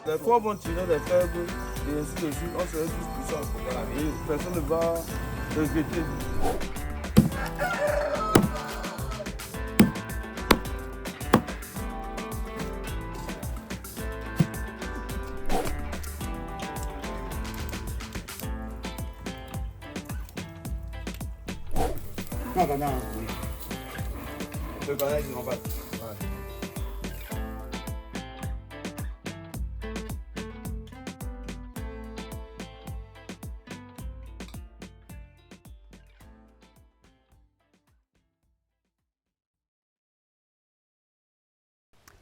les corps vont tirer les faibles et ainsi de suite. On serait tous puissants. Et personne ne va regretter. Non. Le canard qui remballe.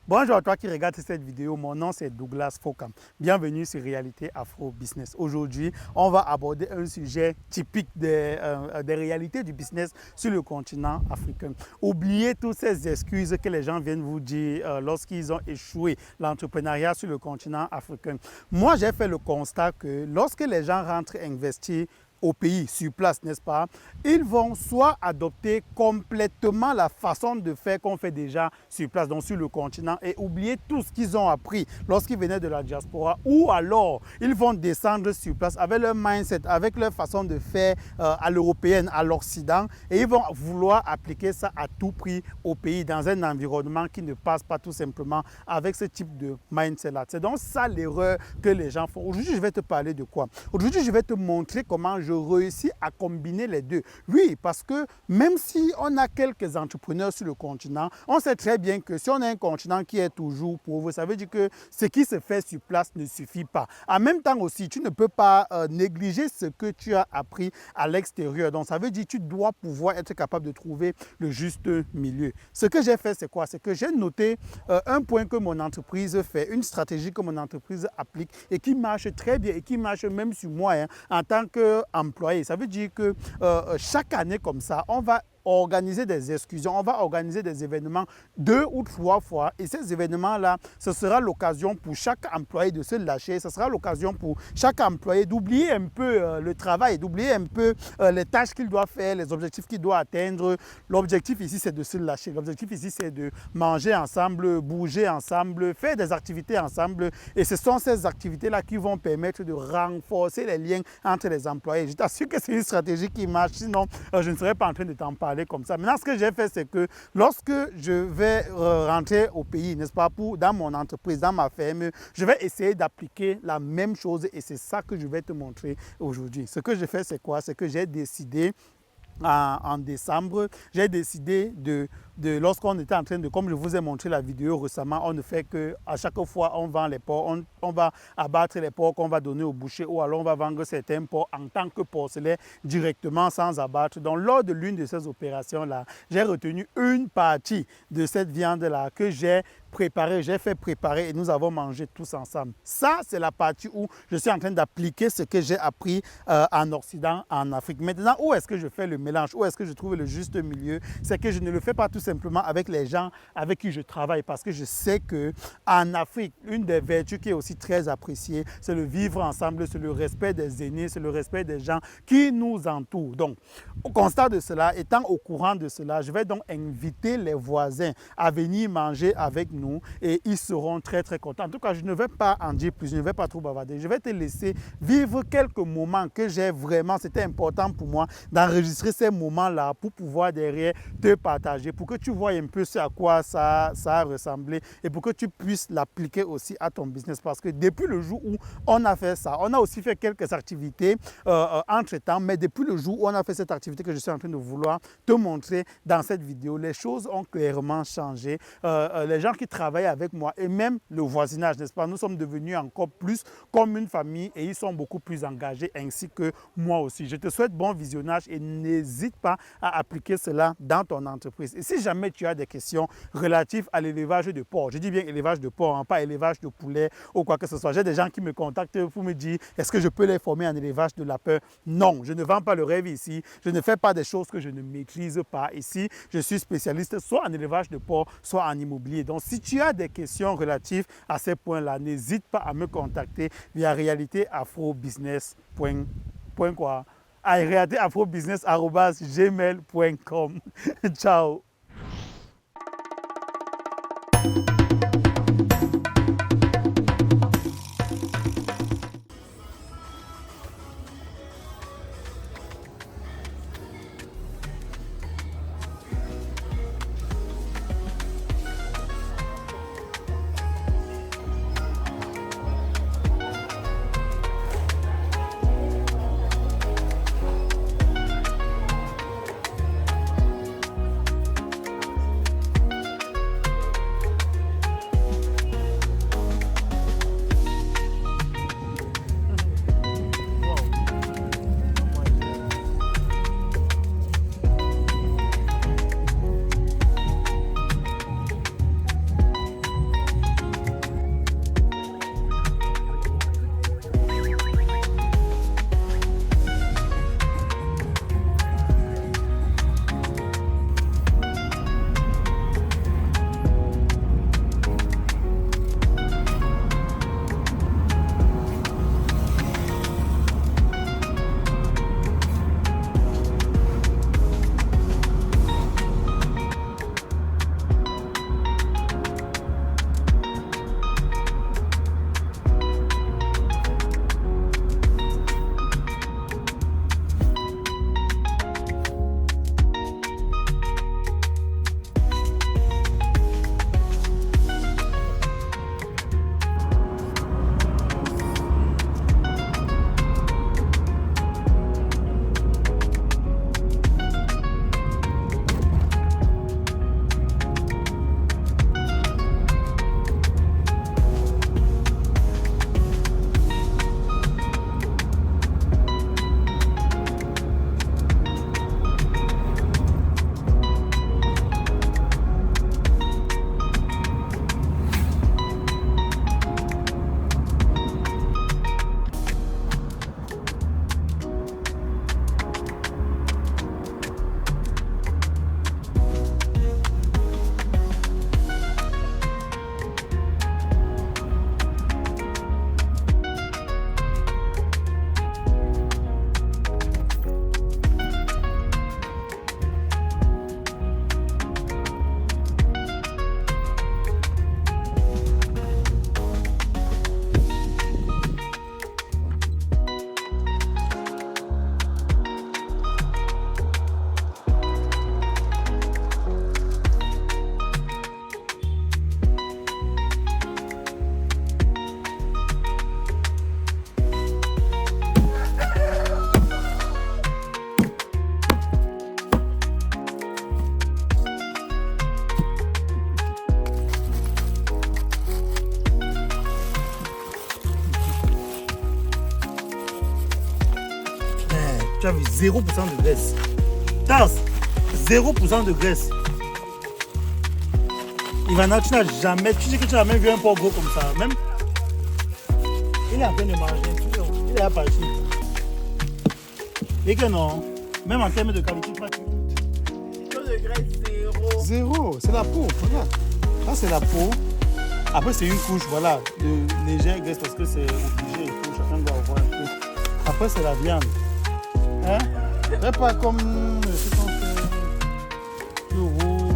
Bonjour à toi qui regarde cette vidéo, mon nom c'est Douglas Fokam. Bienvenue sur Réalité Afro Business. Aujourd'hui, on va aborder un sujet typique des réalités du business sur le continent africain. Oubliez toutes ces excuses que les gens viennent vous dire lorsqu'ils ont échoué l'entrepreneuriat sur le continent africain. Moi, j'ai fait le constat que lorsque les gens rentrent investir au pays, sur place, n'est-ce pas, ils vont soit adopter complètement la façon de faire qu'on fait déjà sur place, donc sur le continent, et oublier tout ce qu'ils ont appris lorsqu'ils venaient de la diaspora, ou alors ils vont descendre sur place avec leur mindset, avec leur façon de faire à l'européenne, à l'Occident, et ils vont vouloir appliquer ça à tout prix au pays, dans un environnement qui ne passe pas tout simplement avec ce type de mindset-là. C'est donc ça l'erreur que les gens font. Aujourd'hui, je vais te parler de quoi? Aujourd'hui, je vais te montrer comment je réussis à combiner les deux. Oui, parce que même si on a quelques entrepreneurs sur le continent, on sait très bien que si on a un continent qui est toujours pauvre, ça veut dire que ce qui se fait sur place ne suffit pas. En même temps aussi, tu ne peux pas négliger ce que tu as appris à l'extérieur. Donc, ça veut dire que tu dois pouvoir être capable de trouver le juste milieu. Ce que j'ai fait, c'est quoi? C'est que j'ai noté un point que mon entreprise fait, une stratégie que mon entreprise applique et qui marche très bien et qui marche même sur moi en tant qu'employé. Ça veut dire que chaque année comme ça, on va organiser des excursions, on va organiser des événements 2 ou 3 fois et ces événements-là, ce sera l'occasion pour chaque employé de se lâcher, ce sera l'occasion pour chaque employé d'oublier un peu le travail, d'oublier un peu les tâches qu'il doit faire, les objectifs qu'il doit atteindre. L'objectif ici, c'est de se lâcher. L'objectif ici, c'est de manger ensemble, bouger ensemble, faire des activités ensemble et ce sont ces activités-là qui vont permettre de renforcer les liens entre les employés. Je t'assure que c'est une stratégie qui marche, sinon je ne serais pas en train de t'en parler comme ça. Maintenant, ce que j'ai fait, c'est que lorsque je vais rentrer au pays, n'est-ce pas, dans mon entreprise, dans ma ferme, je vais essayer d'appliquer la même chose et c'est ça que je vais te montrer aujourd'hui. Ce que je fais, c'est quoi? C'est que j'ai décidé en décembre, j'ai décidé lorsqu'on était en train de, comme je vous ai montré la vidéo récemment, on ne fait que à chaque fois on vend les porcs, on va abattre les porcs qu'on va donner au boucher ou alors on va vendre certains porcs en tant que porcelet directement sans abattre. Donc lors de l'une de ces opérations-là, j'ai retenu une partie de cette viande-là que j'ai fait préparer et nous avons mangé tous ensemble. Ça, c'est la partie où je suis en train d'appliquer ce que j'ai appris en Occident, en Afrique. Maintenant, où est-ce que je fais le mélange? Où est-ce que je trouve le juste milieu? C'est que je ne le fais pas tout simplement avec les gens avec qui je travaille parce que je sais qu'en Afrique, une des vertus qui est aussi très appréciée, c'est le vivre ensemble, c'est le respect des aînés, c'est le respect des gens qui nous entourent. Donc, au constat de cela, étant au courant de cela, je vais donc inviter les voisins à venir manger avec nous et ils seront très très contents. En tout cas, je ne vais pas en dire plus, je ne vais pas trop bavarder. Je vais te laisser vivre quelques moments que j'ai vraiment, c'était important pour moi d'enregistrer ces moments-là pour pouvoir derrière te partager, pour que tu vois un peu ce à quoi ça a ressemblé et pour que tu puisses l'appliquer aussi à ton business. Parce que depuis le jour où on a fait ça, on a aussi fait quelques activités entre-temps, mais depuis le jour où on a fait cette activité que je suis en train de vouloir te montrer dans cette vidéo, les choses ont clairement changé. Les gens qui travaillent avec moi et même le voisinage, n'est-ce pas? Nous sommes devenus encore plus comme une famille et ils sont beaucoup plus engagés ainsi que moi aussi. Je te souhaite bon visionnage et n'hésite pas à appliquer cela dans ton entreprise. Et si jamais tu as des questions relatives à l'élevage de porc, je dis bien élevage de porc, hein, pas élevage de poulet ou quoi que ce soit. J'ai des gens qui me contactent pour me dire est-ce que je peux les former en élevage de lapin? Non, je ne vends pas le rêve ici. Je ne fais pas des choses que je ne maîtrise pas ici. Je suis spécialiste soit en élevage de porc, soit en immobilier. Donc, si tu as des questions relatives à ces points-là, n'hésite pas à me contacter via réalitéafrobusiness.com. Ciao. tu as vu 0% de graisse. Tasse, 0% de graisse. Ivana, tu n'as jamais, tu sais que tu n'as jamais vu un porc gros comme ça. Même, il est en train de manger, il est à partir. Et que non, même en termes de qualité, pas tout. De graisse, 0. 0, c'est la peau, regarde. Ça, c'est la peau. Après, c'est une couche, voilà, de légère graisse parce que c'est obligé. Il faut, chacun doit avoir un peu. Après, c'est la viande. Hein? C'est pas comme ce qu'on fait. Euro.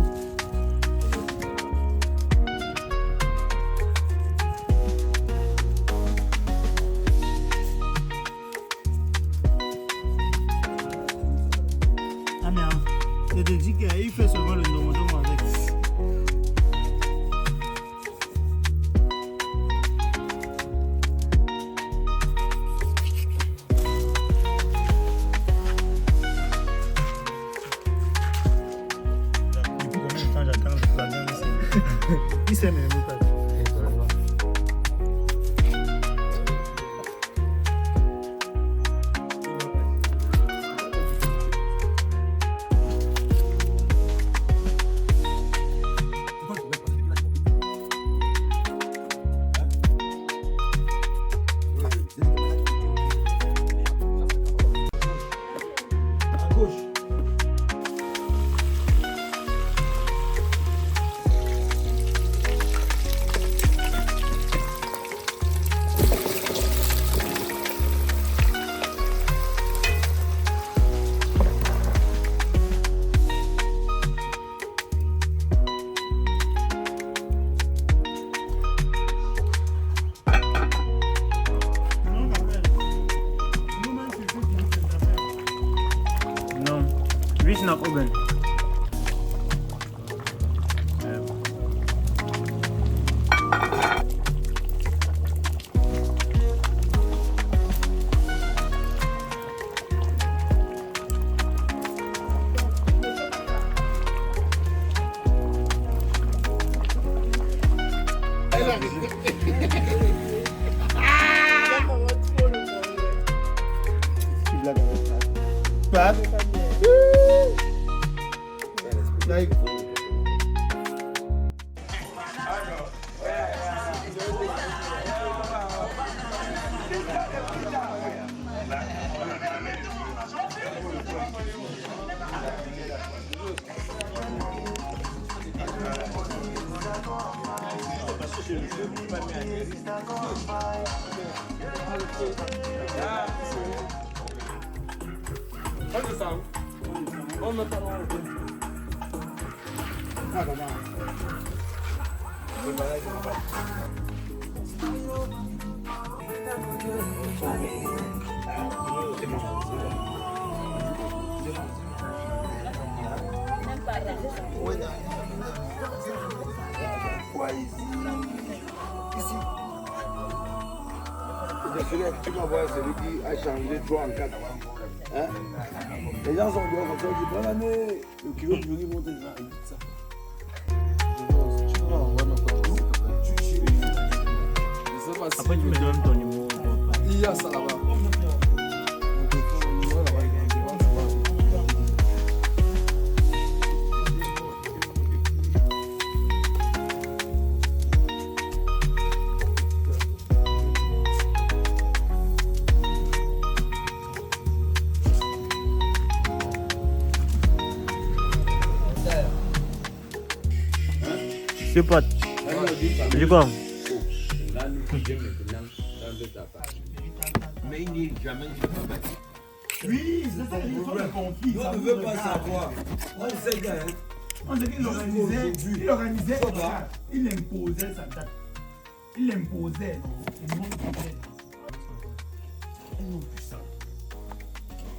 Ah, mais c'est de dire qu'il fait seulement le nombre avec. Il s'est même pas. À gauche. Non, wie is nach oben? Bad. Like, Tu vas voir celui qui a changé 3 en 4. Hein? Les gens sont dehors comme ça, ils disent bonne année. Le kilo de riz monte déjà. Ça. Tu vas envoyer mon côté. Je sais pas si. Après, tu me donnes ton numéro. Il y a ça là-bas. Je sais pas. Je quoi? Mais il n'est jamais dit pas. Oui, c'est ça, il faut le conflit. On ne veut pas savoir. On sait bien. On sait qu'il organisait, il imposait sa date. Il imposait, non? Il imposait. Ils n'ont plus ça.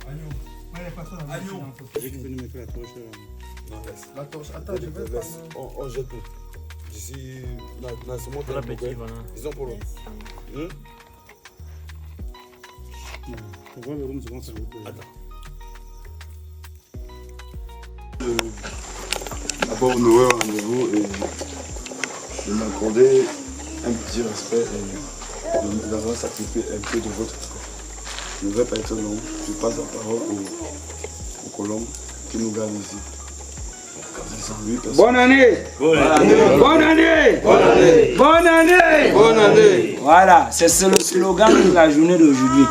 Agneau. Ouais, la façon dont Agneau. tu peux nous mettre la torche là. La torche, attends, je vais laisse. On jette tout. D'ici, dans ce monde, la petite, voilà. ils ont pour l'autre. On voit le rhum souvent ça. Attends. D'abord, honorer un rendez-vous et de m'accorder un petit respect et de m'avoir s'occuper un peu de votre travail. je ne vais pas être long. Je passe la parole au Colombe qui nous gagne ici. 408 personnes. Bonne année! Bonne année! Bonne année! Bonne année! Bonne année! Bonne année! Voilà, c'est le slogan de la journée d'aujourd'hui.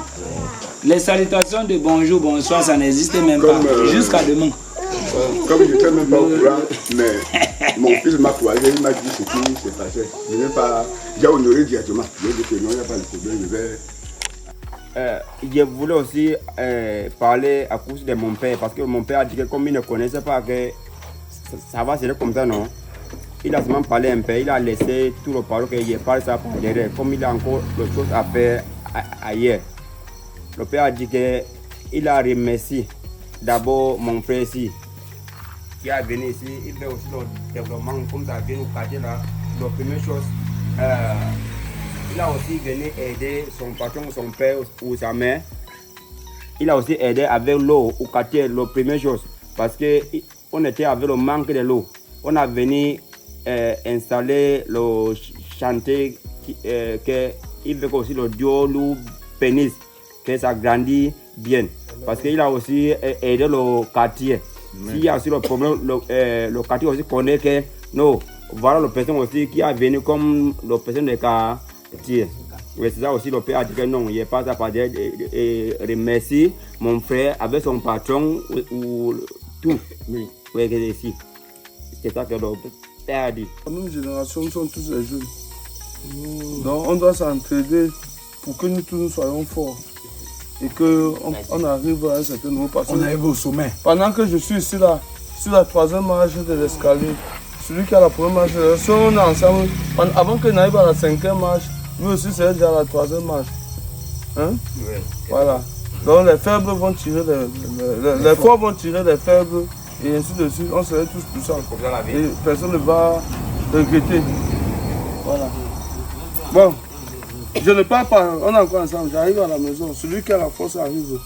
Les salutations de bonjour, bonsoir, ça n'existe même pas. Jusqu'à demain. Comme je n'étais même pas au courant, mais mon fils m'a croisé, il m'a dit ce qui s'est passé. Je n'ai pas. J'ai honoré directement. Je lui ai dit que non, il n'y a pas de problème, je vais. Je voulais aussi parler à cause de mon père, parce que mon père a dit que comme il ne connaissait pas que ça va se comme ça, non? Il a seulement parlé un peu, il a laissé tout le parole que je parle ça par derrière, comme il a encore d'autres choses à faire ailleurs. Le père a dit qu'il a remercié d'abord mon frère ici, qui est venu ici, il veut aussi le développement, comme ça vient au quartier là. La première chose, il a aussi venu aider son patron, son père ou sa mère. Il a aussi aidé avec l'eau au quartier, la première chose, parce qu'on était avec le manque de l'eau. On a venu installer le chantier qu'il veut aussi le diolu pénis, que ça grandit bien. Parce qu'il a aussi aidé le quartier. S'il y a aussi le problème, le quartier aussi connaît que non, voilà le personne aussi qui a venu comme le personne de quartier. Oui, c'est ça aussi le père a dit que non, il n'est pas à partir et remercie mon frère avec son patron ou tout. Oui, ici. C'est ça que le père a dit. La même génération, nous sommes tous les jeunes. Donc on doit s'entraider pour que nous tous nous soyons forts. Et qu'on arrive à un certain niveau. On arrive au sommet. Pendant que je suis ici là, sur la 3e marche de l'escalier, celui qui a la 1re marche, si on est ensemble, avant que n'arrive à la 5e marche, lui aussi c'est déjà à la 3e marche. Hein? Oui. Voilà. Donc les faibles vont tirer les forts vont tirer les faibles et ainsi de suite. On serait tous puissants. Et personne ne va regretter. Voilà. Bon. Je ne pars pas, on est encore ensemble, j'arrive à la maison, celui qui a la force arrive.